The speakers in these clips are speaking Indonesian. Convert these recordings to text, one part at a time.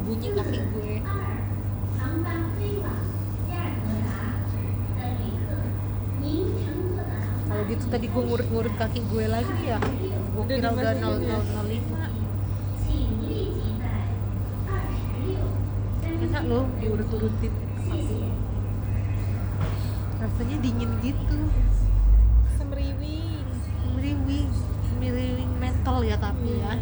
bunyi kaki gue. Kalau gitu tadi gue ngurut-ngurut kaki gue lagi ya, gue kira udah 0005. Enak loh diurut-urutin kaki. Rasanya dingin gitu, Semriwing mental ya tapi ya.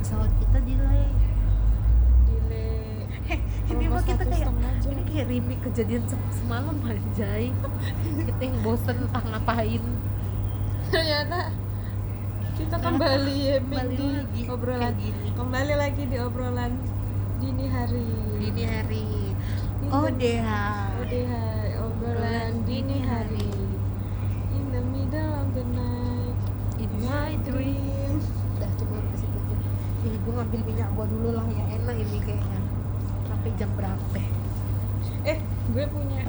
Pesawat kita delay. Ini mah kita kayak ini kayak remake kejadian semalam anjay. Kita yang bosen entah ngapain. Ternyata kita kembali ya Kembali di lagi obrolan kayak gini. kembali lagi di obrolan dini hari. ODH Obrolan dini hari. In the middle of the night, in my dream. Udah coba kasih aja. Ih, gue ngambil minyak gua dulu lah yang enak ini kayaknya. Sampai jam berapa? Gue punya.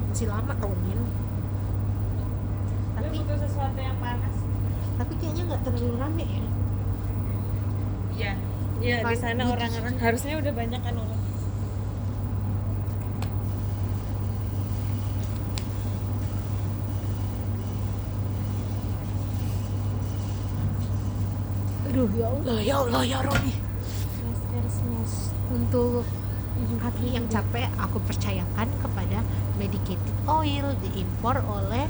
Masih lama tau Min. Gue butuh sesuatu yang panas. Tapi kayaknya nggak terlalu rame ya. Iya. Iya, Kan, di sana gitu. orang-orang harusnya udah banyak kan orang. Aduh ya Allah ya Robi. Smash. Untuk kaki yang capek aku percayakan kepada medicated oil diimpor oleh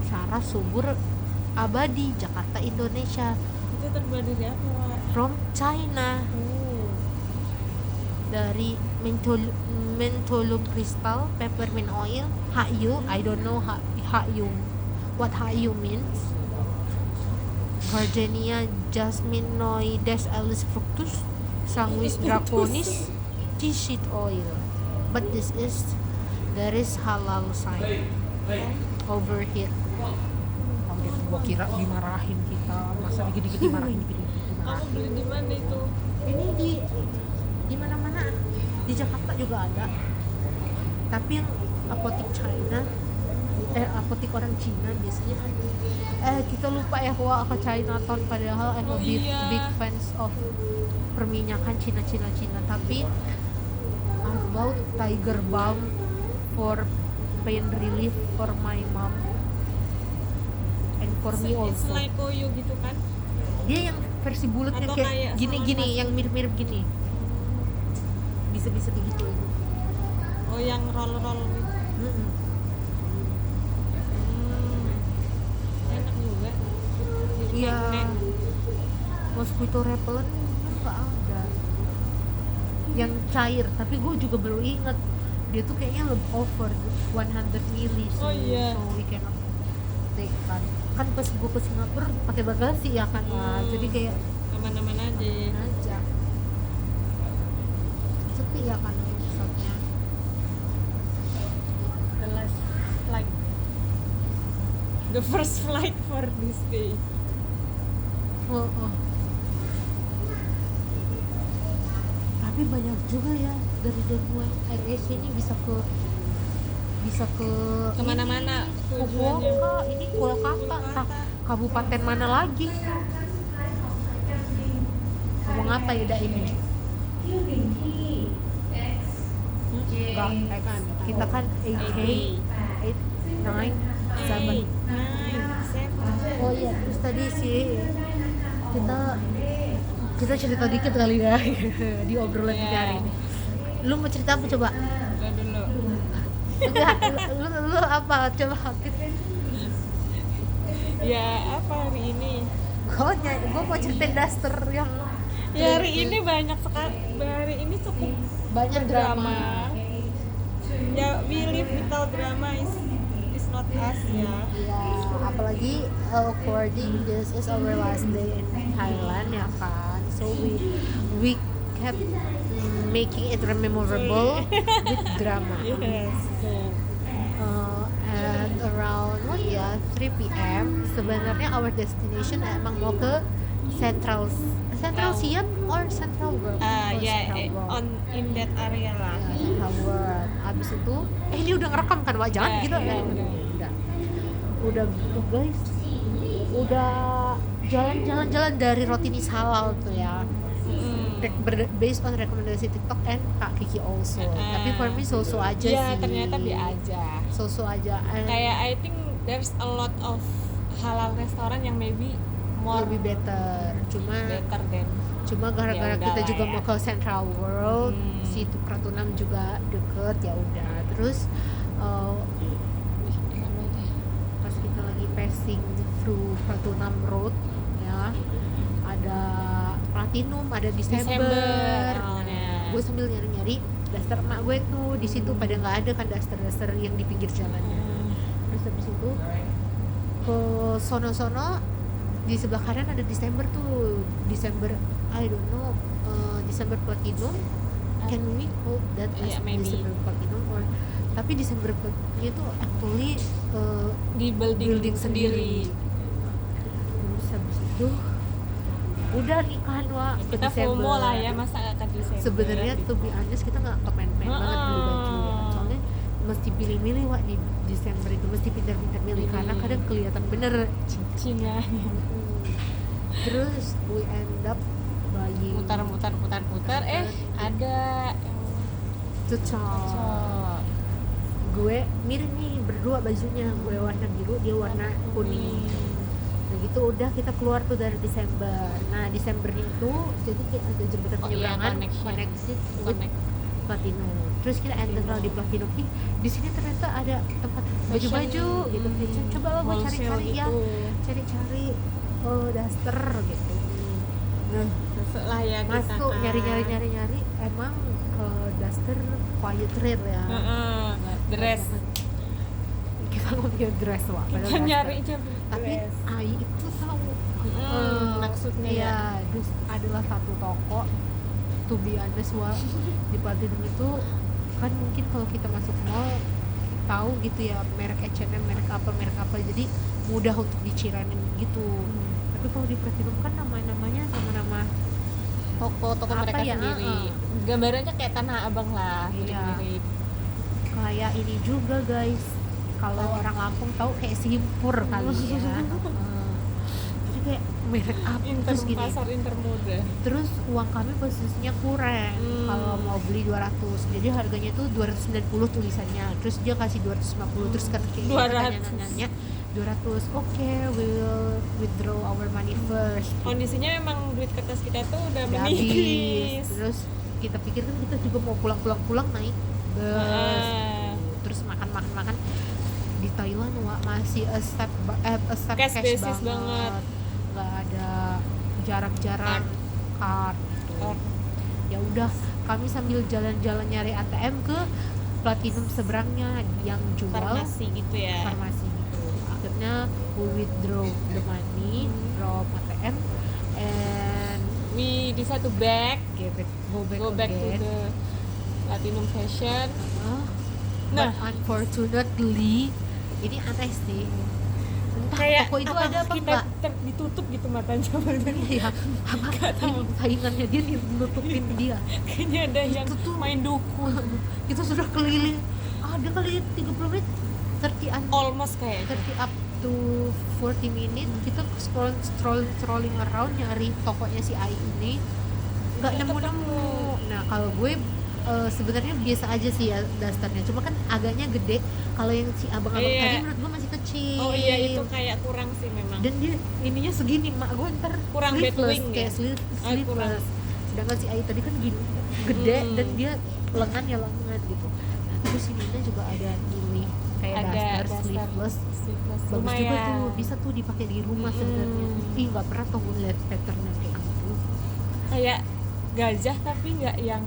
Sarah Subur Abadi, Jakarta, Indonesia, Itu terbuat dari apa, Wak? from China, dari mentholum crystal, peppermint oil, HU, I don't know HU, what HU means, Gardenia jasminoides Alis fructus, Sanguis draconis, tea seed oil. But there is halal sign over here. Gua kira dimarahin kita, masa dikit-dikit dimarahin. Aku beli di mana itu? Ini di mana-mana, di Jakarta juga ada. Tapi yang apotik China, apotik orang Cina biasanya. Kita lupa ya bahwa ke Chinatown, padahal I'm a big fans of perminyakan Cina. Tapi about Tiger Balm for pain relief for my mom and for me It's also. like koyo gitu kan? Dia yang versi bulatnya Atau kayak kayak gini yang mirip-mirip gini. Bisa begitu. Oh, yang roll gitu. Enak juga. Iya. Magnet. Mosquito repellent nggak ada. Yang cair, tapi gue juga baru inget dia tuh kayaknya lebih over 100 mili. Oh iya. So we cannot take kan pas gue ke Singapura pakai bagasi ya kan. Jadi kayak Aman-aman aja. sepi ya kan pesawatnya. The last flight. The first flight for this day. Oh. Tapi banyak juga ya dari AirAsia ini bisa ke Kemana-mana ini, tujuannya. Fukuoka, ini Kolkata, kabupaten mana lagi? Ngomong apa ya ini? Enggak, kan kita kan 8K 8, 9, 7. Oh iya, terus tadi sih kita cerita dikit kali ya di obrolan kita hari ini. Lu mau cerita apa coba? Udah dulu. Enggak, lu apa coba? Ya apa hari ini? Gue mau ceritain Duster yang Ya hari ini banyak sekali. Hari ini cukup banyak drama. Ya we live without drama is not us ya. Ya, apalagi according this is our last day in Thailand ya kan. So we kept making it memorable with drama. Yes. And around 3 PM sebenarnya our destination emang mau ke Central Siam or Central World. Ya on in that area lah. Central World. Abis itu ini udah ngerekam kan Wak? Jangan gitu Iya, udah. udah gitu guys, udah jalan-jalan dari Rotinis halal tuh ya. Based on rekomendasi TikTok and Kak Kiki also. Tapi for me so aja ya, sih. ternyata dia aja. So aja. Kayak I think there's a lot of halal restoran yang maybe more lebih better. Cuma gara-gara Ya kita udahlah juga ya. mau ke Central World, situ Pratunam juga deket ya udah. Terus pas kita lagi passing through Pratunam Road ya, ada Platinum, ada December. awalnya. Gue sambil nyari-nyari daster emak gue tuh di situ pada nggak ada kan daster yang di pinggir jalannya. Terus habis itu ke sono di sebelah kanan ada December tuh, December I don't know, December Platinum. Can we hope that is December Platinum or tapi December Platinum itu actually di building sendiri. Terus habis itu udah nikahan wa ke Kita Desember. FOMO lah ya, masa akan Desember. Sebenarnya to be honest kita nggak kepen-pen banget beli baju ya. Soalnya mesti pilih-milih wa di Desember itu, mesti pintar-pintar milih karena kadang kelihatan bener cincinnya. Terus we end up buying Mutar ada yang cocok. Gue mirip nih berdua bajunya, gue warna biru, dia warna kuning. Nah gitu udah kita keluar tuh dari Desember. Nah Desember itu jadi kayak ada jembatan penyeberangan connect Platinum. Terus kita enter di Platinum. Di sini ternyata ada tempat baju-baju gitu. Coba lah gue cari-cari ya, cari-cari daster gitu. Nah masuk lah ya kita masuk kan. nyari emang daster quiet rare ya. Dress. Kita ngomongin dress wah. Kita nyari Tapi Ai itu tahu maksudnya ya. Terus adalah satu toko to be honest wah di Platinum itu kan mungkin kalau kita masuk mall tahu gitu ya merek H&M, merek apa jadi mudah untuk diciranin gitu. Tapi kalau di Platinum kan namanya nama-nama toko mereka ya, sendiri. Gambarannya kayak Tanah Abang lah, iya. mirip-mirip. Kayak ini juga guys, kalau orang Lampung tahu kayak Simpur kali ya. Jadi kayak merek apa terus gini. Pasar intermoda. Terus uang kami posisinya kurang. Kalau mau beli 200, jadi harganya tuh 290 tulisannya. Terus dia kasih 250, terus kata kayak nanya 200. Oke, we'll withdraw our money first. Kondisinya memang duit kertas kita tuh udah Udah menipis. Terus kita pikir kan kita juga mau pulang naik bus. Terus makan di Thailand masih a step cash basis banget. Nggak ada jarak card gitu. Ya udah kami sambil jalan-jalan nyari ATM ke Platinum seberangnya yang jual Farmasi gitu ya. Farmasi gitu. Akhirnya we withdraw the money from ATM and We decide to go back to the Platinum Fashion. But unfortunately ini aneh sih. Entah Kayak toko itu ada apa kita enggak? ditutup gitu matanya. Iya, apa ini saingannya dia nutupin dia. Kayaknya ada yang tuh main dukun. Kita sudah keliling ada kali 30 menit 30 Almost kayak 30 up to 40 minutes kita strolling around nyari tokonya si Ai ini nggak nemu. Nah kalau gue sebenarnya biasa aja sih ya dasternya, cuma kan agaknya gede. Kalau yang si abang-abang tadi menurut gue masih kecil. Oh iya, itu kayak kurang sih memang. Dan dia ininya segini, mak gue ntar kurang sleeveless, bedwing kayak ya? sleeveless. Sedangkan si Ai tadi kan gini gede dan dia lengan gitu. Nah terus ininya juga ada ini kayak daster sleeveless. Bagus lumayan. juga tuh, bisa tuh dipakai di rumah sebenarnya. Ih nggak pernah tuh gue lihat patternnya kayak gitu. Kayak gajah tapi nggak yang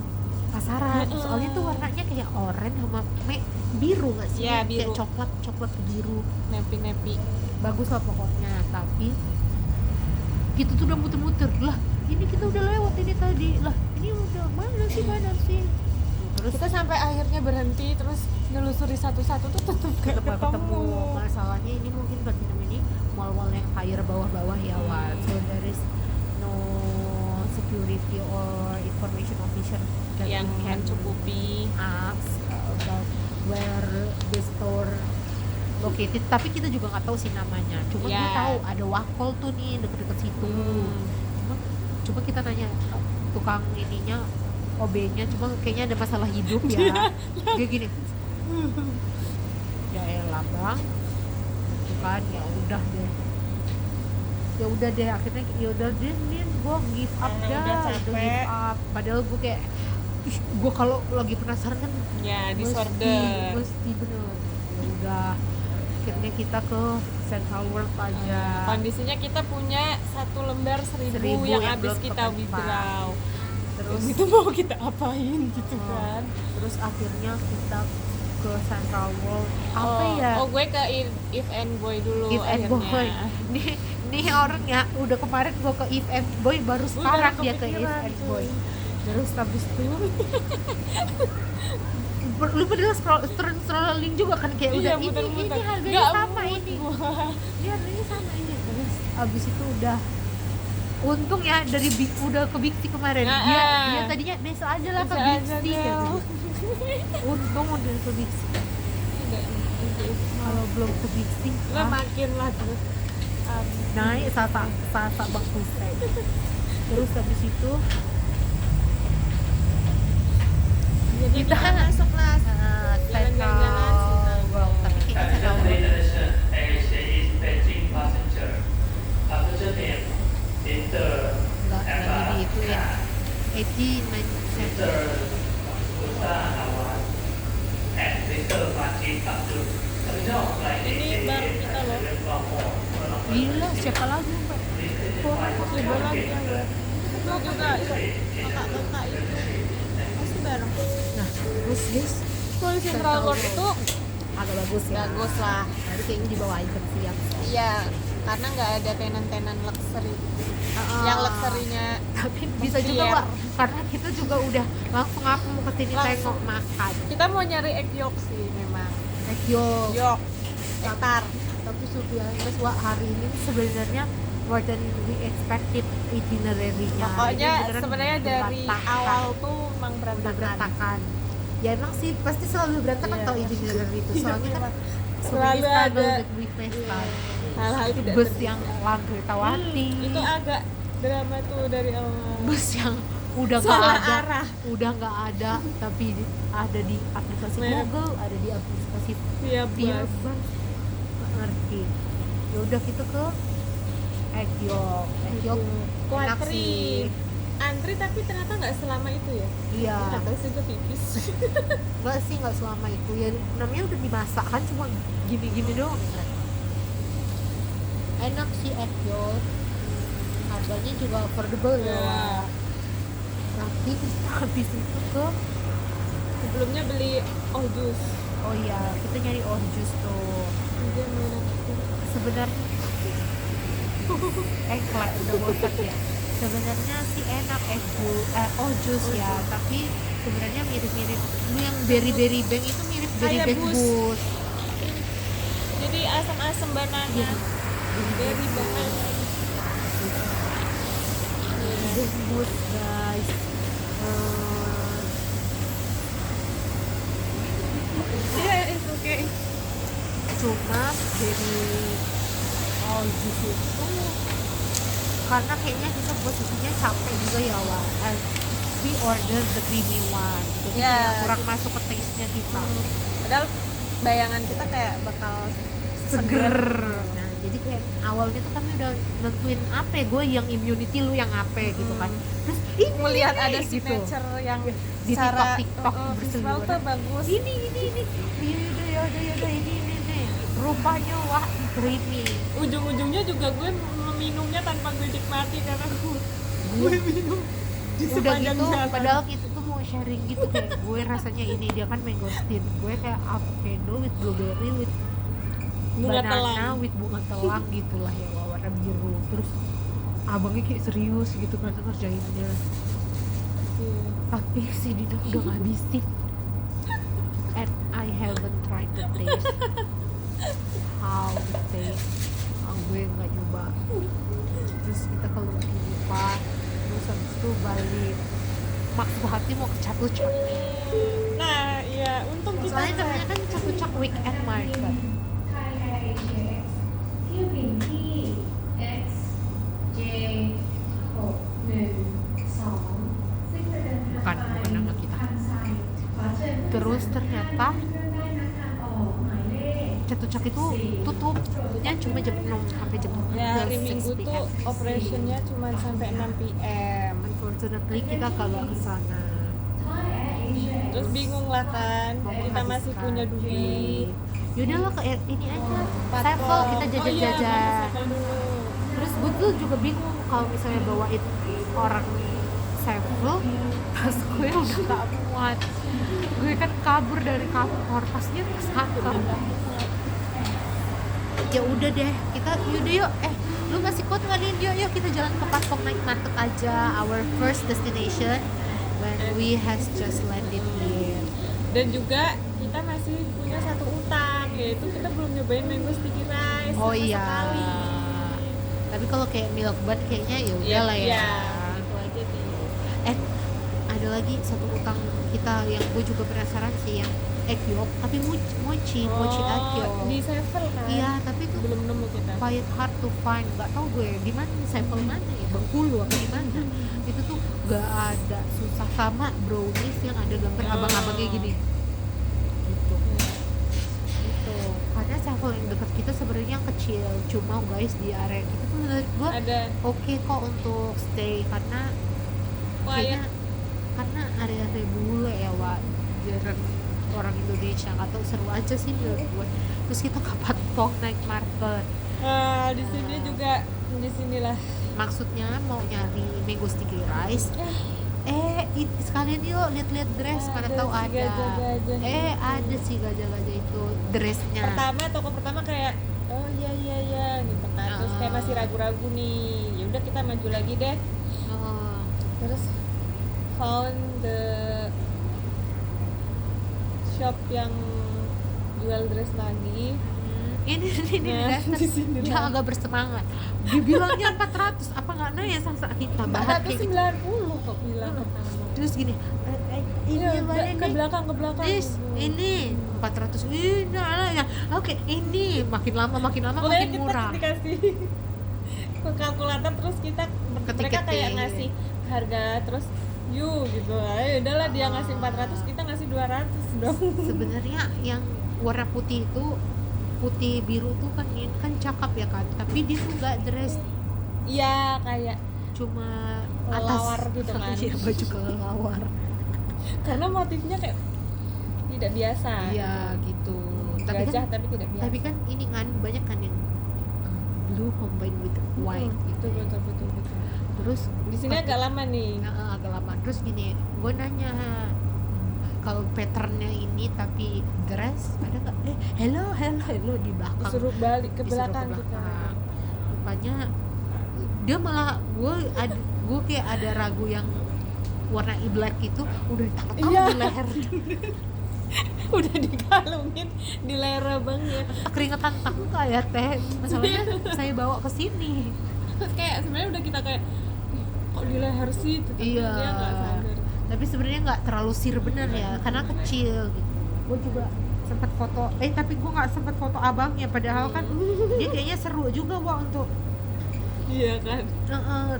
pasaran. Soalnya tuh warnanya kayak oranye sama biru nggak sih? Ya, Kayak biru. coklat biru. nepi. Bagus lah pokoknya. Tapi kita tuh udah muter-muter lah. Ini kita udah lewat ini tadi lah. Ini udah mana sih? Terus Kita sampai akhirnya berhenti terus nelusuri satu-satu tuh tetap gak nggak ketemu. Masalahnya ini mungkin Platinum ini mall-mall yang higher bawah-bawah ya Wan. So there is no security or information officer that Yang we can mencukupi. ask about where the store located, tapi kita juga nggak tahu sih namanya. Cuma gue Yeah. tahu ada Waffle tuh nih deket-deket situ. Cuma kita nanya tukang ininya, OB-nya, cuma kayaknya ada masalah hidup ya. Dia gini, ya elah bang, gitu kan, ya udah deh akhirnya ya udah deh nih gue give up Karena dah, udah udah capek. give up. Padahal gue kayak gue kalau lagi penasaran kan Ya, disorder. mesti bener. Ya udah akhirnya kita ke Central World aja. Kondisinya kita punya 1 lembar 1.000 1.000 yang yang habis belum kita ketempat. withdraw. Terus Terus itu mau kita apain gitu kan? terus akhirnya kita ke Central World apa ya, Oh, gue ke If and Boy dulu If and akhirnya. Boy. Nih orangnya udah kemarin gue ke If and Boy, baru sekarang dia ke If kepikiran, and cuy. Boy. Terus habis itu lu padahal scrolling juga kan kayak udah ini harganya Nggak sama mood ini. gua. Ini harganya sama ini. Terus abis itu udah untung ya dari udah ke Big C kemarin. Dia tadinya besok aja lah ke Bisa Big aja C deh. katanya. Untung udah ke Big C. Kalau belum ke Big C Lah makin lah terus naik sasa bang pusat. Terus habis itu jadi kita masuk lah Central World, tapi kayaknya Central World 谁是北京 passenger，到这边您的 nggak di itu ya. 1897. ini baru kita loh. Gila, siapa lagi mbak? Coba lagi yang gue. Itu juga kakak itu pasti bareng. Nah, terus guys, Kalau Central World itu agak bagus ya. bagus lah. Nanti kayaknya dibawain ke siang. Iya, karena nggak ada tenan-tenan luxury. Yang luxury-nya Tapi bisa juga Biar. mbak, karena kita juga udah langsung aku mau kesini Langsung. tengok makan. kita mau nyari egg yolk sih memang. Ekyo. Yolk, ektar. Tapi sudah guys, wah hari ini sebenarnya more than we expected itinerary-nya. Pokoknya Ini beneran sebenarnya dari berantakan. awal tuh emang udah berantakan. berantakan. Ya emang sih pasti selalu berantakan Iya. kalau itinerary itu. Soalnya kan Selalu ada we face kan. hal-hal tidak Bus terduga. yang Langkir Tawati. Itu agak drama tuh dari awal. Bus yang udah nggak Salah ada, arah. tapi ada di aplikasi Merek. Google, ada di aplikasi Iya, Tier bus. Bus. Nggak ngerti. Ya udah kita ke Ekyok enak Kuatri. sih. Antri tapi ternyata nggak selama itu ya. Iya, Nggak tahu sih gue pipis. nggak selama itu ya, namanya udah dimasak kan, cuma gini-gini doang kan. Enak sih Ekyok, harganya juga affordable ya. Iya. Tapi habis itu ke Sebelumnya beli jus. oh iya, kita nyari jus tuh. Dia menakutkan. Sebenarnya klek udah bosan ya. Sebenarnya sih enak jus ya, tapi sebenarnya mirip-mirip. Lu yang berry bank itu mirip berry Kayak bank bus. bus. Jadi asam-asam banana. Iya. Berry banget. Berry bank bus guys. Iya, it's okay. Cuma dari jus itu karena kayaknya kita posisinya capek juga ya Wak. We order the creamy one, jadi Ya. kayak kurang masuk ke taste-nya kita. Padahal bayangan kita kayak bakal Seger. Nah, jadi kayak awalnya tuh kami udah nentuin apa ya, gue yang immunity, lu yang apa gitu kan. Terus ini melihat ada gitu. signature yang Di secara TikTok visual tuh bagus. Ini yaudah ini. Rupanya wah creamy. Ujung-ujungnya juga gue meminumnya tanpa gue nikmati karena gue minum di Udah sepanjang gitu, jalan. padahal kita tuh mau sharing gitu kayak gue rasanya ini, dia kan mangosteen, gue kayak avocado with blueberry with Bunga banana telang. with bunga telang gitulah ya, warna biru. Terus abangnya kayak serius gitu kan ngerjainnya, Iya. tapi si Dina udah ngabisin and I haven't tried the taste how it taste. Gue nggak nyoba. Terus kita ke Lumpipa, terus habis itu balik, maksud hati mau ke Chatuchak. Nah, iya, untung kita Soalnya namanya kan Chatuchak Weekend Market. AJX เที่ยวบินที่ XJ 612ซึ่งจะเดินทาง Bukan, ไป bukan nama kita. ทางไซต์ขอเชิญผู้โดยสาร Terus ternyata เครื่องได้นัดทางออกหมายเลข Chatuchak itu tutup ya cuma jam 6 sampai jam Ya, hari 6 Minggu tuh PM. operationnya cuma sampai 6 PM. Unfortunately kita kagak ke sana. Terus bingung lah kan, Mau kita masih menghabiskan punya duit. Yaudah lah ke ini aja. Patok. Sevel kita Oh iya, jajan-jajan. Sevel dulu. Terus gue tuh juga bingung kalau misalnya bawain orang Sevel pas gue udah gak muat. Gue kan kabur dari kantor pasnya ke sana. Ya udah deh, kita yaudah yuk. Lu masih kuat nggak nih? Yuk kita jalan ke Patok naik market aja. Our first destination when we has just landed here. Dan juga kita masih punya satu utang, yaitu kita belum nyobain mango sticky rice Oh sama iya. sekali. Tapi kalau kayak milk bun kayaknya ya udah lah ya. Iya, itu aja sih. Ada lagi satu utang kita yang gue juga penasaran sih yang egg yolk tapi mochi egg yolk. Di Sevel kan? Iya, tapi itu Belum nemu kita. quite hard to find. Gak tau gue di mana Sevel mana ya, Bengkulu apa di mana. Itu tuh gak ada, susah sama brownies yang ada gambar abang-abangnya gini. Gitu. Gitu. Karena Sevel yang dekat kita sebenarnya yang kecil, cuma guys di area kita tuh menurut gue Ada oke kok untuk stay karena quiet. karena area bule ya Wak, jarang orang Indonesia, nggak tahu seru aja sih menurut gue. Terus kita ke Patok naik market, Di sini juga, di sinilah. maksudnya mau nyari mango sticky rice. Sekalian yuk lihat-lihat dress, mana Ada tahu si ada. gajah-gajah itu. Ada sih gajah-gajah itu dressnya. Toko pertama kayak oh iya gitu kan. Terus kayak masih ragu-ragu nih. Ya udah kita maju lagi deh. Oh, Terus found the shop yang jual dress lagi. ini Nah, dress di sini dia lah. agak bersemangat. Dibilangnya 400, apa nggak nanya sama kita bahas kayak gitu. 490 kok bilang pertama. Terus gini, ini Iya, mana ke nih? belakang This, ini 400. Ini lah ya. Oke, ini makin lama Pokoknya makin kita murah. dikasih kalkulator, terus kita mereka Ketiketing. kayak ngasih harga, terus gitu. Ayo udahlah, dia ngasih 400, kita ngasih 200 dong. Sebenarnya yang warna putih itu putih biru tuh kan ini kan cakep ya kan, tapi dia tuh nggak dress, Iya, kayak cuma kelelawar atas gitu kan. Iya, baju kelelawar. karena motifnya kayak tidak biasa. Iya gitu. Tapi Gajah kan, tapi tidak biasa. tapi kan ini kan banyak kan yang blue combined with white gitu. Betul. Terus Di sini agak lama nih. agak lama. Terus gini, gue nanya kalau patternnya ini tapi dress ada nggak? Hello di belakang. Disuruh balik ke Disuruh belakang kita. belakang. Rupanya dia malah gue kayak ada ragu yang warna black itu udah ditangkap Iya. di leher. Udah dikalungin di leher abangnya. Keringetan tangka ya teh. Masalahnya saya bawa ke sini. Kayak sebenarnya udah kita kayak "Ih, kok di leher sih?" Tapi Iya. dia nggak sadar. Tapi sebenarnya nggak terlalu sir bener ya, karena kecil gitu. Gue juga sempat foto, tapi gue nggak sempat foto abangnya, padahal kan dia kayaknya seru juga Wak untuk Iya kan.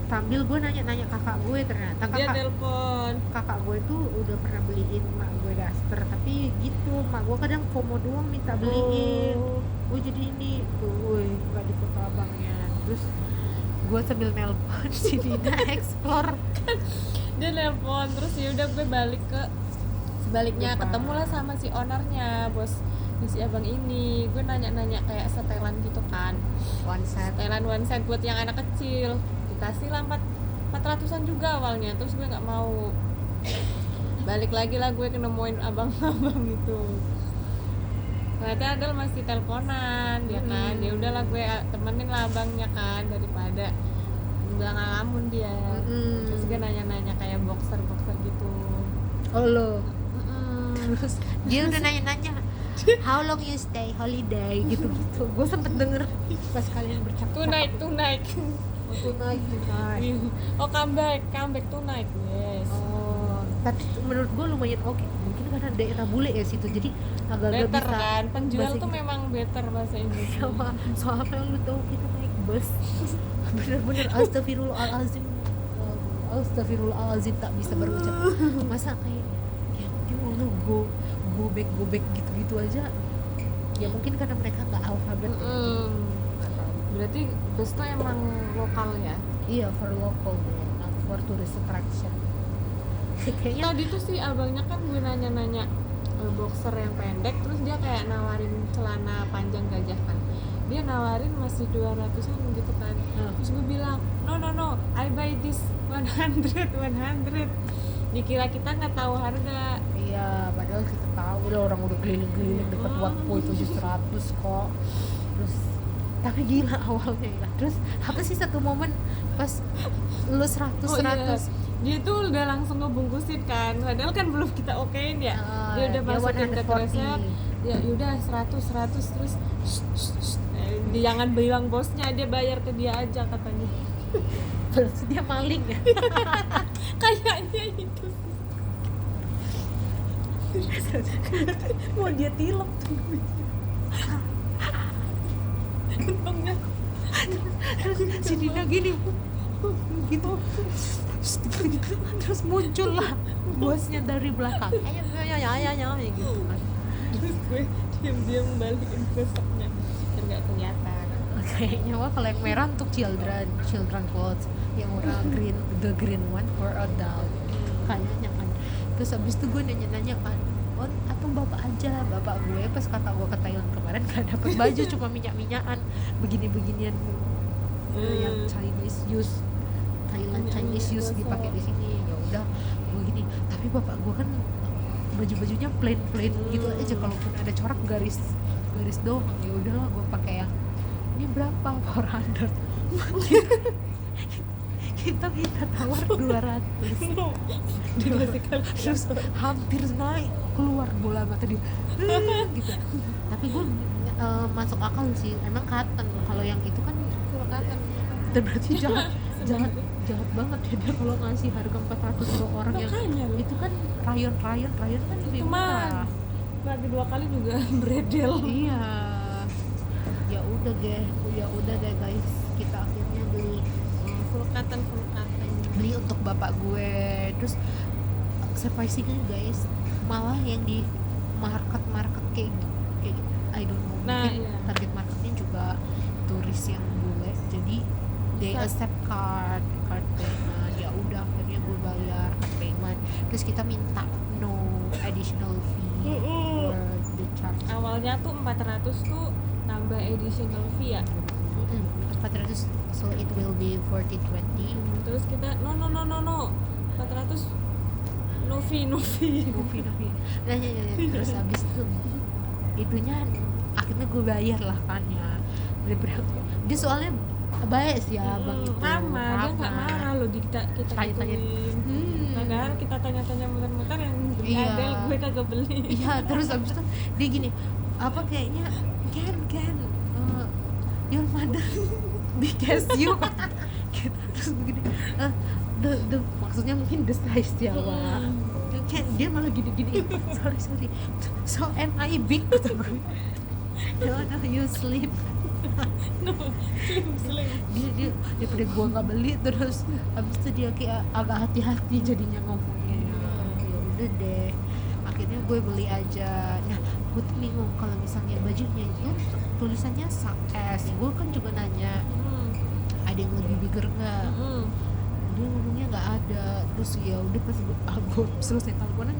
tampil. Gue nanya kakak gue, ternyata Dia telepon. kakak gue tuh udah pernah beliin mak gue daster, tapi gitu mak gue kadang FOMO doang minta beliin. Gue jadi ini tuh gue nggak di foto abangnya. Terus gue sambil nelpon si Dina explore. Dia nelpon, terus ya udah gue balik ke sebaliknya, Depan. ketemulah sama si ownernya, bos si abang ini. Gue nanya-nanya kayak setelan gitu kan, One set. setelan one set buat yang anak kecil. Dikasih lah 400-an juga awalnya, terus gue nggak mau. Balik lagi lah gue nemuin abang-abang itu. Ternyata Adel masih teleponan, ya kan. Ya udahlah gue temenin lah abangnya kan, daripada bilang ngalamun dia. Terus gue nanya-nanya kayak boxer gitu. Oh lo. Terus dia udah nanya-nanya how long you stay holiday gitu-gitu. Gue sempet denger pas kalian bercakap. Tonight. Tonight. Oh, come back tonight. Yes. Oh, tapi menurut gue lumayan oke. mungkin karena daerah bule ya situ, jadi agak-agak Better bisa kan, penjual bahasa tuh Inggris. memang better bahasa Inggris. Sama soalnya lu tahu kita naik bus bener-bener astagfirullahalazim tak bisa berucap, masa kayak ya lu go back gitu aja ya, mungkin karena mereka nggak alfabet ya. Nggak tahu. Berarti bus tuh emang lokal ya? Iya, for local deh, not for tourist attraction. Kayaknya Tadi tuh si abangnya kan gue nanya-nanya boxer yang pendek, terus dia kayak nawarin celana panjang gajah kan, dia nawarin masih 200-an gitu kan. Terus gue bilang no, I buy this 100. Dikira kita nggak tahu harga. iya, padahal kita tahu udah orang udah keliling-keliling dekat Watpo itu 700 kok. Terus tapi gila awalnya ya. Terus apa sih satu momen pas lu 100 Iya. Dia tuh udah langsung ngebungkusin kan, padahal kan belum kita okein ya. Dia udah masukin ke 140. resep, ya udah 100 terus jangan bilang bosnya, dia bayar ke dia aja katanya. Terus dia maling ya. Kayaknya itu Mau dia tilep tuh. untungnya. Terus si Dina gini gitu. Terus muncul lah bosnya dari belakang. Ayo gitu kan. Terus gue diam-diam balikin resepnya biar nggak kelihatan. Kayaknya wah kalau yang merah untuk children clothes, yang warna green, the green one for adult kayaknya kan. Terus habis itu gue nanya kan, oh atau bapak aja, bapak gue pas kata gue ke Thailand kemarin gak dapet baju, cuma minyak-minyakan beginian yang Chinese use, Thailand Chinese use dipakai di sini. Ya udah gue gini, tapi bapak gue kan baju-bajunya plain gitu aja, kalaupun ada corak garis doang. Ya udahlah gue pakai yang ini berapa, 400. kita minta tawar 200. Terus hampir naik keluar bola mata dia gitu. Tapi gue masuk akal sih, emang cotton. Kalau yang itu kan Surkatan. dan berarti jahat banget ya dia kalau ngasih harga 400 ke orang yang Makanya loh. itu kan rayon kan lebih Itu murah. mah lagi 2 kali juga beredel. Iya, ya udah deh guys, kita akhirnya beli Surkatan. untuk bapak gue. Terus surprisingnya guys, malah yang di market kayak I don't know, Nah, mungkin iya. target marketnya juga turis yang bule, jadi they accept card payment. Ya udah akhirnya gue bayar card payment, terus kita minta no additional fee for the charge. Awalnya tuh 400 tuh tambah additional fee ya. 400, so it will be 40-20. Terus kita no 400 no fee. Novi. Nah, ya. Terus habis itu itunya akhirnya gue bayar lah kan ya. Dia soalnya baik sih ya bang itu. Ramah, dia nggak marah loh di kita Tanya-tanya. gituin. Padahal kita tanya-tanya muter-muter yang Iya. adel gue kagak beli. Iya, terus habis itu dia gini, apa kayaknya can your mother because you gitu. Terus begini, the maksudnya mungkin the size ya Wak. Dia malah gini sorry so am I big kata gue. No you sleep. Slim. dia daripada gue nggak beli, terus habis itu dia kayak agak hati-hati jadinya ngomongnya. Ya udah deh, akhirnya gue beli aja. Nah gue tuh bingung kalau misalnya bajunya itu tulisannya S, gue kan juga nanya ada yang lebih bigger nggak, dia ngomongnya nggak ada. Terus ya udah pas gue selesai teleponan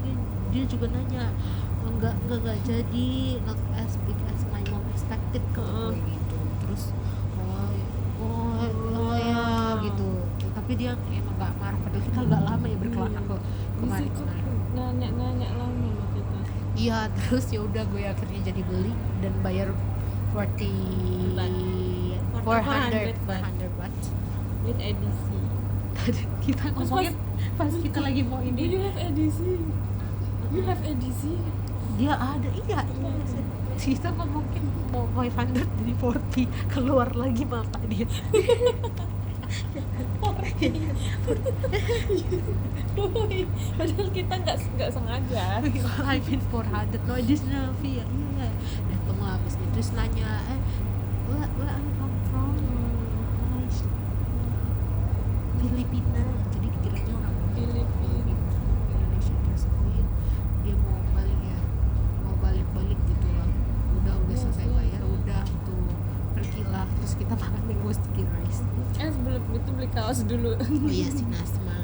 dia juga nanya nggak jadi, not as big as my mom expected kalau gue gitu. Terus oh ya gitu, tapi dia emang nggak marah, padahal kita nggak lama ya berkelana ke kemarin. Nanya lama loh kita. Iya, terus ya udah gue akhirnya jadi beli dan bayar 400 baht. With edisi. Kita ngomongin pas kita lagi mau Do ini, you have edisi? You have edisi? dia ada. Iya. Kita ngomongin mau 500 jadi 40, keluar lagi mata dia. Padahal kita nggak sengaja. I mean 400 no this Navi ya iya datang lah habis itu terus nanya where I come from Nice. Filipina jadi dikiranya orang Filipina. Indonesia terus dia mau balik gitu lah udah selesai bayar udah tuh pergilah terus kita makan mango sticky rice Sebelum itu beli kaos dulu. oh iya si Nasma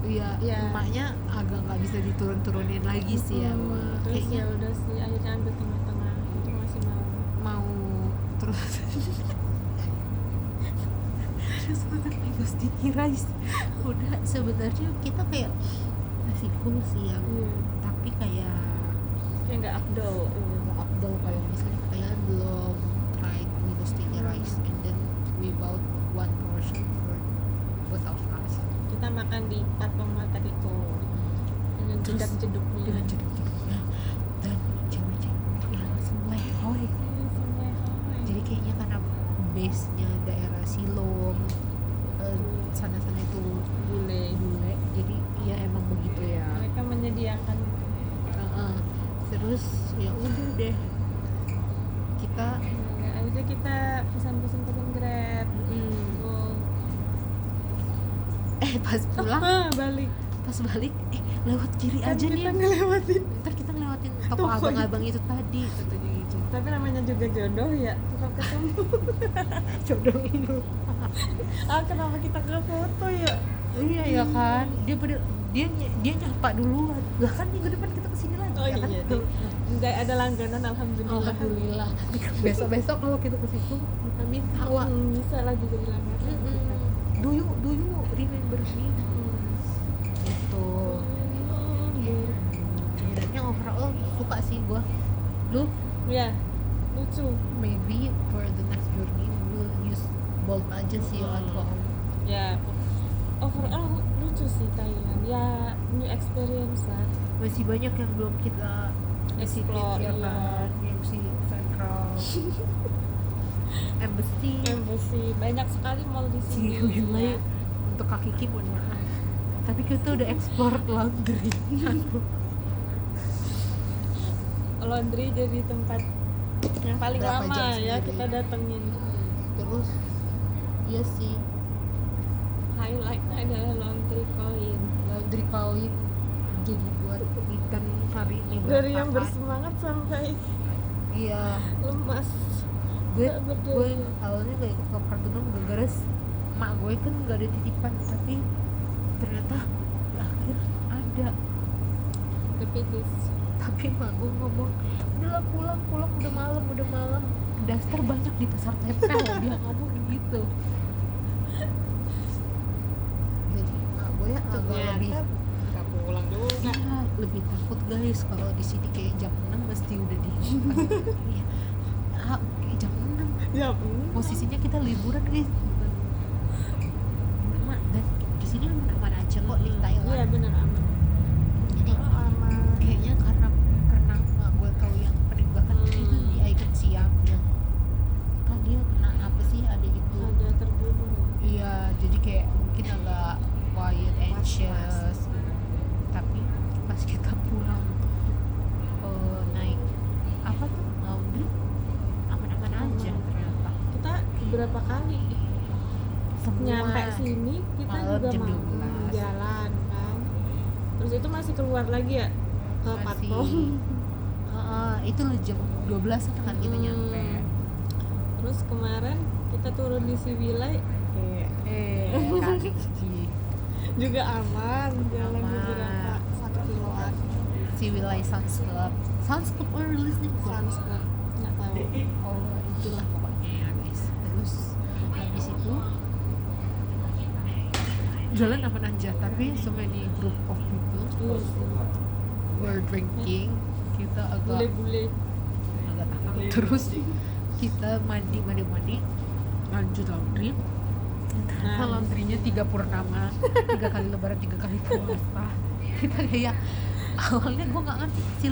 iya Iya. emaknya agak nggak bisa diturun-turunin lagi sih ya Wak. Terus Kayaknya ya udah sih akhirnya ambil tengah-tengah itu masih mau terus makan mango sticky rice udah sebenarnya kita kayak masih full sih ya tapi kayak nggak afdol. nggak afdol kalau misalnya kalian belum try mango sticky rice and then we bought one portion for both of us Kita makan di patung market itu dengan Terus jedak-jeduknya. dengan jeduk-jeduknya dan cewek-cewek yang semlehoi jadi kayaknya karena base nya daerah Silom sana-sana itu bule. jadi ya emang begitu ya Mereka menyediakan terus ya udah deh kita akhirnya kita pesan Grab. Pas pulang Balik. pas balik lewat kiri Kan aja kita nih ngelewatin. ntar kita ngelewatin toko Toko abang-abang itu tadi katanya gitu Tapi namanya juga jodoh ya, tetap ketemu. jodoh lu Kenapa kita ke foto ya? iya ya kan dia nyapa duluan lah kan minggu depan kita kesini lagi Oh ya kan iya deh. Nggak ada langganan alhamdulillah. besok kalau kita ke situ kita minta Wak. Bisa lagi jadi langganan. do you remember me gitu sebenarnya overall suka sih gua lu Ya, lucu. maybe for the next journey we'll use Bolt aja sih atau Ya, overall lucu sih Thailand. Ya, new experience lah. masih banyak yang belum kita Explore, ya iya. kan yang si Central Embassy banyak sekali mall di sini. Ciwiley untuk kaki Kim mohon maaf tapi kita udah explore laundry Laundry jadi tempat yang paling Berapa lama jam ya sendiri? kita datengin. terus iya sih Highlightnya adalah laundry koin. laundry koin jadi buat ikan hari ini Dari yang berantakan. bersemangat sampai iya lemas. gue Nggak berdaya. awalnya gak ikut ke Parthenon gara-gara mak gue kan gak ada titipan tapi ternyata akhir ada Kepitis. tapi mak gue ngomong udahlah pulang udah malam daster banyak di pasar tempel dia ngomong gitu jadi mak gue ya agak lebih nggak pulang juga. iya, lebih takut guys kalau di sini kayak jam 6 mesti udah di iya. Kayak jam 6 Ya bener. posisinya kita liburan guys mak dan di sini aman aja kok di Thailand Iya bener aman. jadi Aman. kayaknya karena mak gue tahu yang penembakan itu di Icon Siam yang kan dia kena apa sih ada itu Ada terbunuh. iya jadi kayak mungkin agak quiet anxious tapi pas kita pulang naik apa tuh laundry aman-aman aja ternyata Kita beberapa kali semua nyampe sini kita malam juga jam mau 12. jalan kan. Terus itu masih keluar lagi ya ke masih Patpong. itu lah jam 12 kan kita nyampe Terus kemarin kita turun di Siwiley kaki juga aman, jalan Aman. beberapa 1 kiloan. si Wilai Suns Club or listening Sans nggak tahu. oh itulah pokoknya ya guys terus habis itu jalan aman aja tapi so many group of people Iya sih. were drinking kita agak Bule-bule. takut terus kita mandi lanjut laundry ternyata laundrynya 3 purnama 3 kali lebaran 3 kali puasa kita kayak awalnya gue nggak ngerti si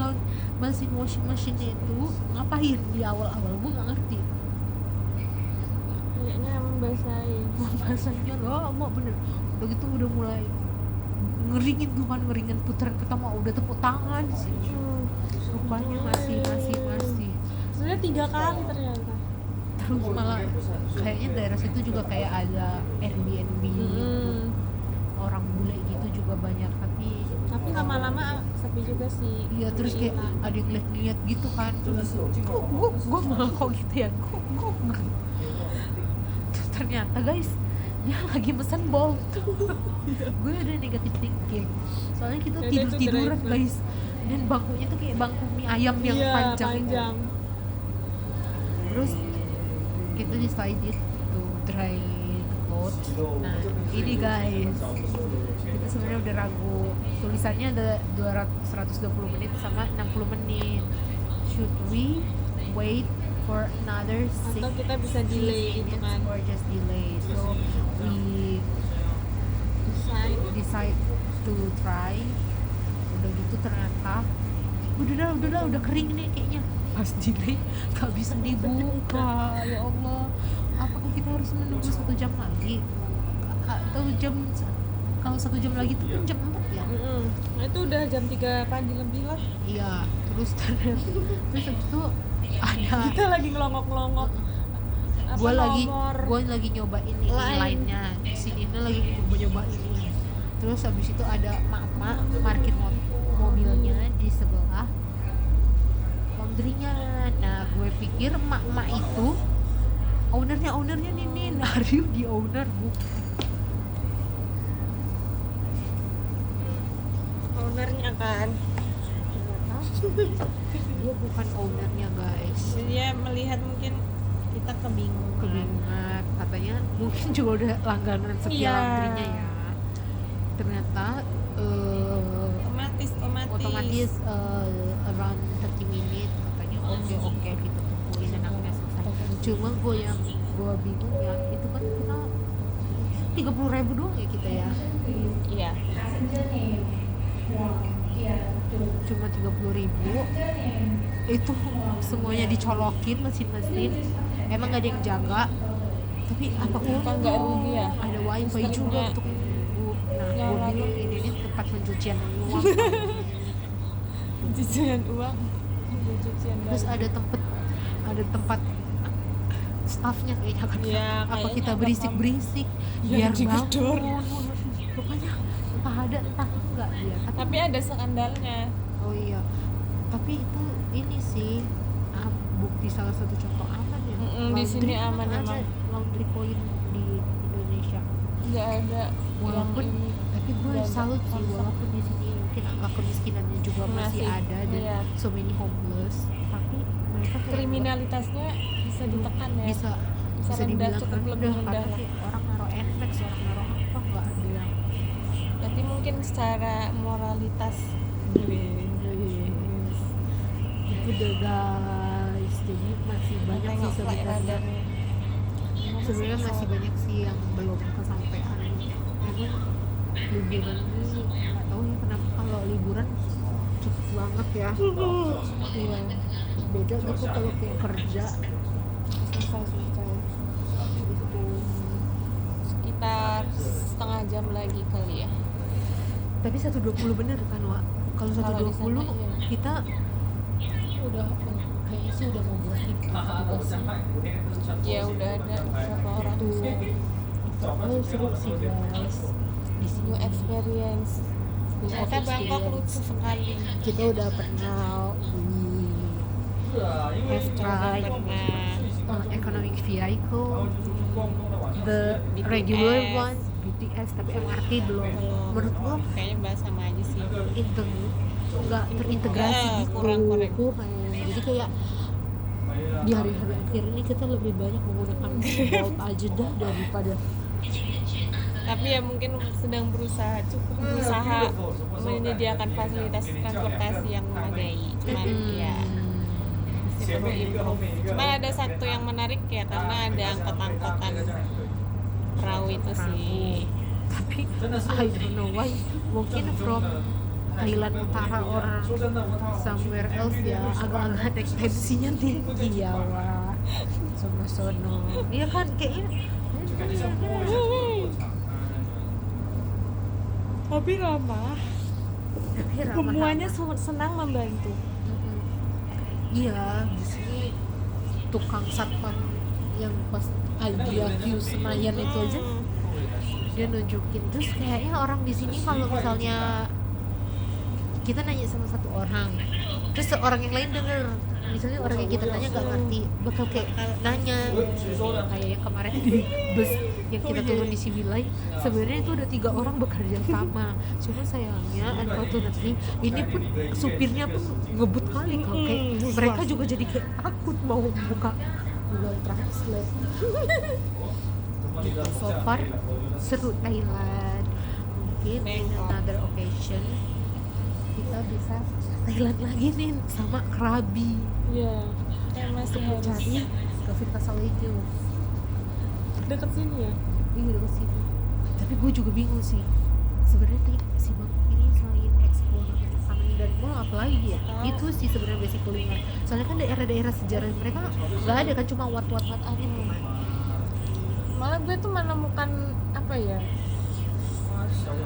mesin washing machine itu ngapain di awal-awal gue nggak ngerti kayaknya emang basahin. bahasanya lama bener. Udah gitu udah mulai ngeringin tuh kan, ngeringin putaran pertama udah tepuk tangan sih. Rupanya masih Sebenarnya 3 kali ternyata. terus malah kayaknya daerah situ juga kayak ada Airbnb orang bule gitu juga banyak, Tapi lama-lama sepi juga sih. iya terus kayak ada yang lihat gitu kan, terus gue malah kok gitu ya, gue terus ternyata guys dia lagi mesen Bolt. Gue ada negative thinking soalnya kita Ternyata itu tiduran driver. guys, dan bangkunya tuh kayak bangku mie ayam yang Iya, panjang. Terus kita decided to try the coach. Nah ini guys, kita sebenarnya udah ragu, tulisannya ada 120 menit sama 60 menit. Should we wait for another 6 Atau kita bisa delay itu minutes kan. or just delay? So we decide to try. Udah gitu ternyata udah kering nih kayaknya, pas delay gak bisa dibuka. Ya Allah, apakah kita harus menunggu 1 jam lagi atau kalau 1 jam lagi itu kan jam 4 ya? Nah, itu udah jam 3 pagi lebih lah. Iya, terus habis itu ada Kita lagi ngelongok-ngelongok. gue lagi nyoba ini lainnya di sini lagi nyoba ini. Terus habis itu ada mak-mak parkir mobilnya di sebelah laundrynya. Nah gue pikir mak-mak itu ownernya nih Arif di owner Ownernya kan. dia bukan ownernya guys. Dia melihat mungkin kita kebingungan. Katanya mungkin juga udah langganan setia Iya. laundrynya ya. Ternyata otomatis around 30 menit katanya oke kita tungguin dan akhirnya selesai. Cuma gue bingung ya, itu kan kita 30.000 doang ya kita ya, Iya. cuma 30.000 itu semuanya dicolokin mesin-mesin, emang gak ada yang jaga. Tapi apa Apa nggak rugi ya? ada wifi juga Listernya untuk nah gue nyala bilang ini tempat pencucian uang. Pencucian uang. Pencucian Terus dana. ada tempat staffnya kayaknya kan. Iya, Apa kayaknya kita ada berisik Biar biar digedor. bangun. Rupanya entah ada entah enggak dia. Tapi ada skandalnya. Oh iya, tapi itu ini sih bukti salah satu contoh aman ya. Di sini kan aman ada emang. laundry coin di Indonesia. Nggak ada Walaupun yang ini. tapi gue Nggak ada salut sih, konsep. walaupun di sini mungkin angka kemiskinannya juga masih Masih, ada dan iya. so many homeless, tapi mereka kayak Kriminalitasnya bisa ditekan ya. bisa rendah, dibilang cukup lebih rendah karena lah. kayak orang naruh NMAX, orang naruh apa nggak ada yang Berarti mungkin secara moralitas itu deh guys. Jadi masih banyak sih tengok flight sebenarnya radarnya. masih banyak sih yang belum kesampaian. Emang liburan ini nggak tahu ya kenapa kalau liburan cepet banget ya. Iya, beda gitu kalau kayak kerja Selesai. gitu. Sekitar setengah jam lagi kali ya. Tapi 120 bener kan Wak? Kalau Kalau di 120 sana, iya. kita udah kayaknya sih udah mau booking juga sih. Ya udah ada berapa orang Tuh, seru sih guys di sini. new experience. New Ternyata Bangkok lucu sekali. Kita udah pernah have tried economic vehicle, the BTS. regular one, BTS, tapi MRT belum. Menurut gua Kayaknya bahas sama aja sih. nggak terintegrasi Nggak, gitu. kurang. Jadi kayak di hari-hari akhir ini kita lebih banyak menggunakan Bolt aja dah daripada Tapi ya mungkin sedang berusaha menyediakan fasilitas transportasi yang memadai. Cuman ya masih perlu improve. Cuman ada satu yang menarik ya, karena ada angkot-angkotan perahu itu sih. tapi I don't know why, mungkin from Thailand Utara or somewhere else ya agak-agak tensinya tinggi ya wah sono-sono iya kan kayaknya Tapi ramah. Semuanya senang membantu. Iya, di sini tukang satpam yang pas Idea View Senayan itu aja dia nunjukin. Terus kayaknya orang di sini kalau misalnya kita nanya sama satu orang, terus orang yang lain denger, misalnya orang yang kita tanya nggak ngerti, bakal kayak nanya kayak yang kemarin di bus yang kita turun di Civilay, sebenarnya itu ada 3 orang bekerja sama, cuma sayangnya unfortunately ini pun supirnya pun ngebut kali kalau kayak mereka juga jadi kayak takut mau buka Google Translate. So far seru Thailand, mungkin in another occasion kita bisa Thailand lagi nih sama Krabi. Iya, kayak masih Untuk mencari Gavin Pasalejo. deket sini ya. Iya dekat sini. Tapi gue juga bingung sih. Sebenarnya si Bang ini selain explore Taman dan Mall apa lagi ya? Itu sih sebenarnya basic kuliner. Soalnya kan daerah-daerah sejarah mereka nggak ada kan, cuma wat-wat gitu kan. Malah gue tuh menemukan apa ya,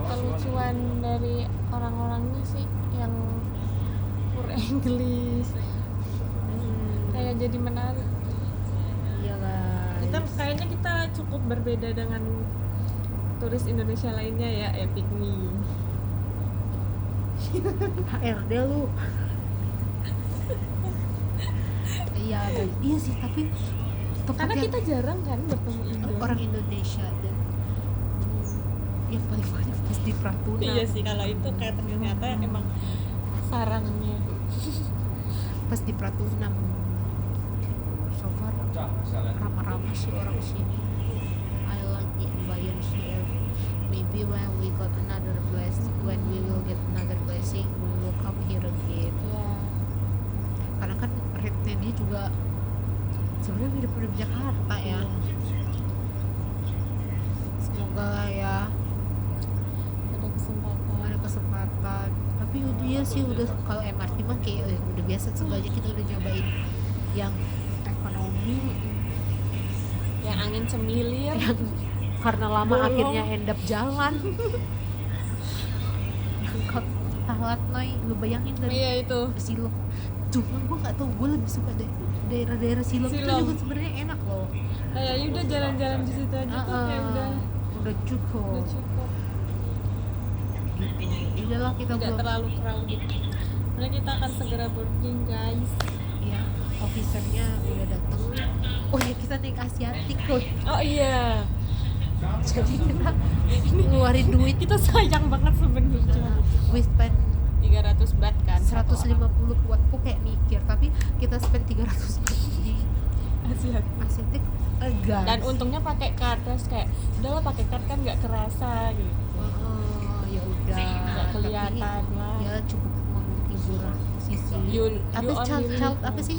kelucuan dari orang-orangnya sih yang pure English. Kayak jadi menarik. Iya guys. Kayaknya kita cukup berbeda dengan turis Indonesia lainnya ya, Epic Me. HRD lu. Iya sih, tapi Karena yang kita jarang kan bertemu Indo. orang Indonesia dan yang paling banyak pas di Pratuna. Iya sih, kalau itu kayak ternyata emang sarangnya. Pas di Pratuna so far ramah-ramah sih orang sini. I like the ambience here. Maybe when we got another blessing, when we will get another blessing, we will come here again. Ya. Karena kan rate-nya dia juga sebenarnya mirip-mirip Jakarta ya. Semoga ya Ada kesempatan. ada kesempatan. Tapi dia sih udah kalau MRT mah kayak udah biasa, seenggaknya kita udah nyobain yang ekonomi Yang angin cemilir. yang karena lama Bolong. akhirnya end up jalan. Yang Talat Noy, lu bayangin dari Iya itu. Silom. Cuma gue nggak tahu, gue lebih suka daerah-daerah Silom itu Silom. juga sebenarnya enak loh. Kayak udah jalan-jalan di situ aja tuh kayak udah cukup cukup. gitu. Udahlah kita Tidak belum terlalu crowded. Nah, kita akan segera boarding guys. ya, officernya udah datang. Oh ya, kita naik Asiatik loh. Oh iya. Jadi kita ngeluarin duit, Kita sayang banget sebenarnya. we spend 300 baht kan. 150 kuat. Kok kayak mikir, tapi kita spend 300 di Asiat. Asiatik gas. Dan untungnya pakai card, terus kayak udahlah pakai card kan nggak kerasa gitu. Ya udah, Nggak kelihatan tapi lah. ya cukup menghibur sisi You apa only child apa sih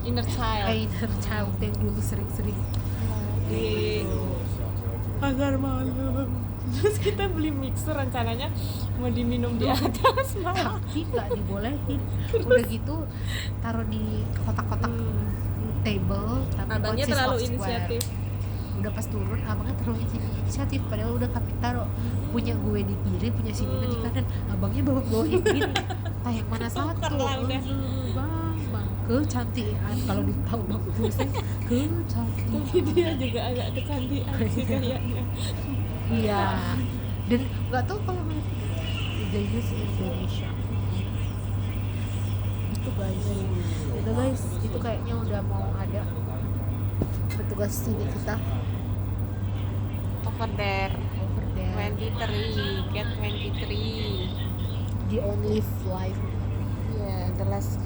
inner child. inner child yang dulu sering-sering Di pagar malam. Terus kita beli mixer, rencananya mau diminum di atas malah. tapi nggak dibolehin. Udah gitu taruh di kotak-kotak table, tapi Abangnya consist terlalu of square. inisiatif. Udah pas turun abangnya terlalu inisiatif, padahal udah kami taruh punya gue di kiri, punya si Nina di kanan, abangnya bawa-bawain gini. Yang mana satu? Karena udah. Bang, kecantikan. Kalau ditahu bang tulisnya kecantikan. Tapi dia juga agak kecantikan sih kayaknya. Iya. Dan nggak tahu kalau Genius Indonesia. Itu guys. Udah guys, itu kayaknya udah mau ada petugas sini kita Over there. over there. 23, get 23. The only flight, Yeah, the last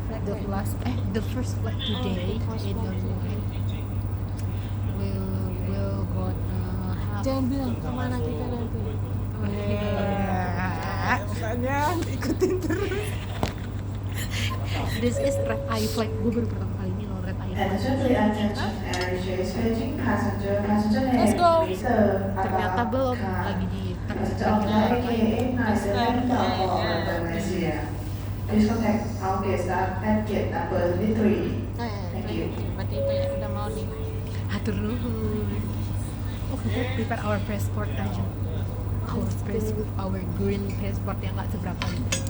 the first flight today the first in the flight morning. We'll gonna have. Jangan bilang kemana kita nanti. Makanya ikutin terus. This is red eye flight. Gue baru pertama kali ini loh red eye flight. Additionally, attention air is facing passenger Let's go. please. Ternyata belum lagi di Contohnya KX Malaysia Malaysia. Please contact our guest at gate number 23. Thank you. Berarti itu ya udah mau nih. Hatur nuhun. Oh, kita prepare our passport aja. Our green passport yang nggak seberapa itu.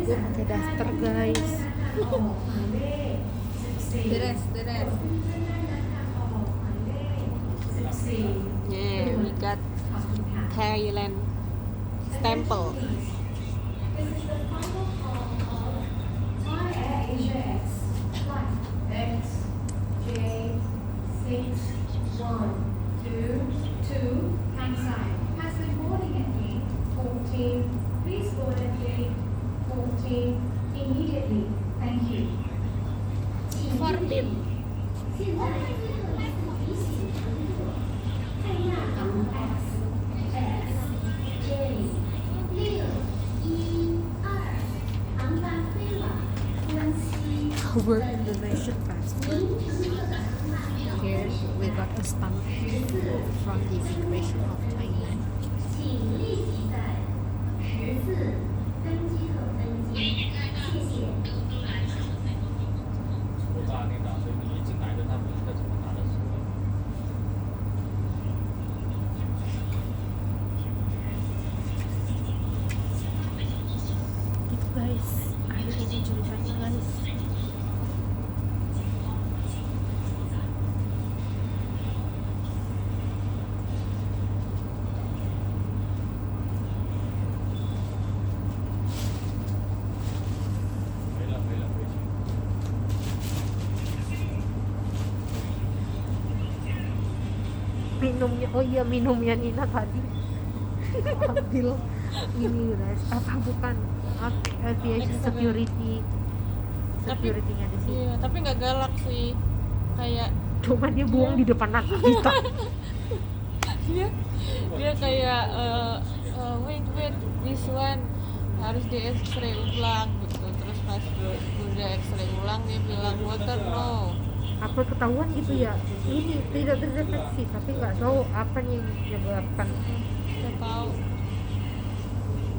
Gue pakai daster guys. Deres. Yeah, we got Thailand stempel. Please board at gate 14 immediately. Thank you. 14. 现在最后一次提醒乘客，在亚航 X J 612航班飞往关西。 Our Indonesian passport. Here we got a stamp from the immigration of Thailand. 请立即在14登机口登机，谢谢。不大那个，所以你一进来的他不是在怎么拿的时候。 Gitu guys, ada ini ceritanya guys. Minumnya, oh iya minumnya Nina tadi ambil ini guys, apa bukan aviation security security-nya di sini. Iya, tapi nggak galak sih. Kayak Cuma dia buang di depan mata kita. dia kayak wait this one harus di X-ray ulang gitu. Terus pas udah X-ray ulang dia bilang water no. Apa ketahuan gitu ya, ini tidak terdeteksi, tapi nggak tahu apa nih yang menyebabkan. Kita tahu.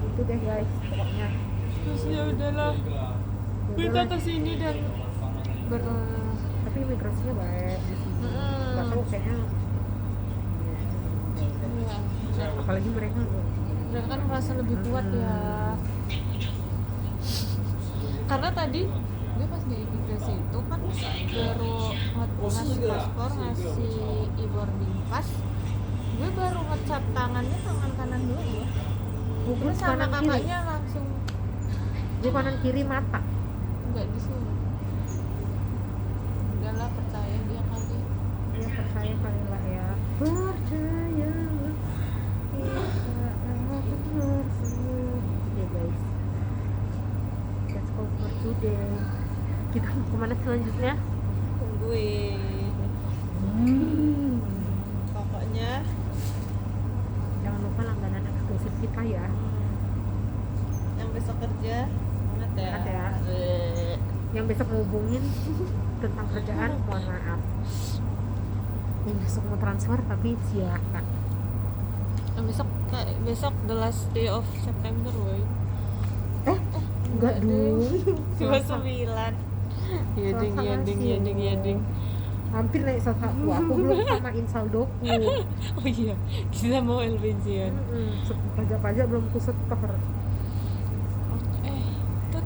Itu deh guys, pokoknya Terus ya udahlah. Kita kesini dan tapi imigrasinya baik di sini. Nggak tahu kayaknya iya, apalagi mereka kan merasa lebih kuat ya. Karena tadi gue pas di imigrasi itu kan baru ngasih paspor, ngasih e-boarding pass, gue baru ngecap tangannya tangan kanan dulu ya. bukan Terus sama kanan kiri, kakaknya langsung dia kanan kiri mata. nggak disuruh. Udahlah percaya dia kali. Ya percaya kali lah ya, percaya kita akan bersama. Ya guys, that's all for today. Kita mau kemana selanjutnya? Tungguin. Pokoknya Jangan lupa langganan eksklusif kita ya. yang besok kerja ingat ya. Ingat ya. Yang besok ngehubungin tentang kerjaan, mohon maaf. Yang besok mau transfer tapi silakan. Yang besok the last day of September woy. Enggak dulu. Cuma Selasa. 9. Selasa Yading. Hampir naik salsaku. Aku belum samain saldoku. Oh iya, kita mau LPG-an. Pajak-pajak belum kusetor.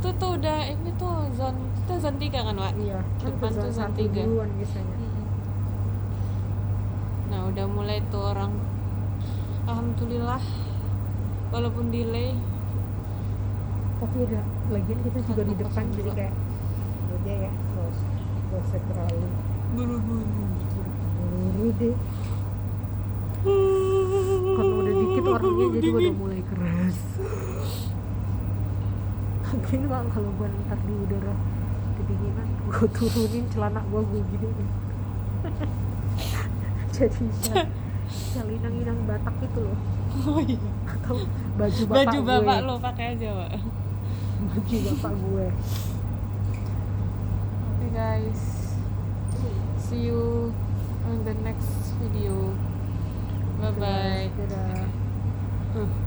Tuh udah ini tuh zone 3 kan, Wak? Iya, kan Depan ke tuh zone zone 1 3. duluan biasanya. Nah, udah mulai tuh orang. Alhamdulillah. Walaupun delay. Tapi udah, lagian kita juga di depan, 102. jadi kayak udah ya, gak usah terlalu buru deh. Kalau udah dikit orangnya jadi udah mulai keras. Mungkin bang kalau gue ntar di udara kedinginan gue turunin celana gue gini jadi shell inang-inang Batak itu loh. Oh iya. Atau baju Bapak gue. lo pakai aja, Pak. Baju bapak gue. Oke guys, see you on the next video. Bye bye. Dadah.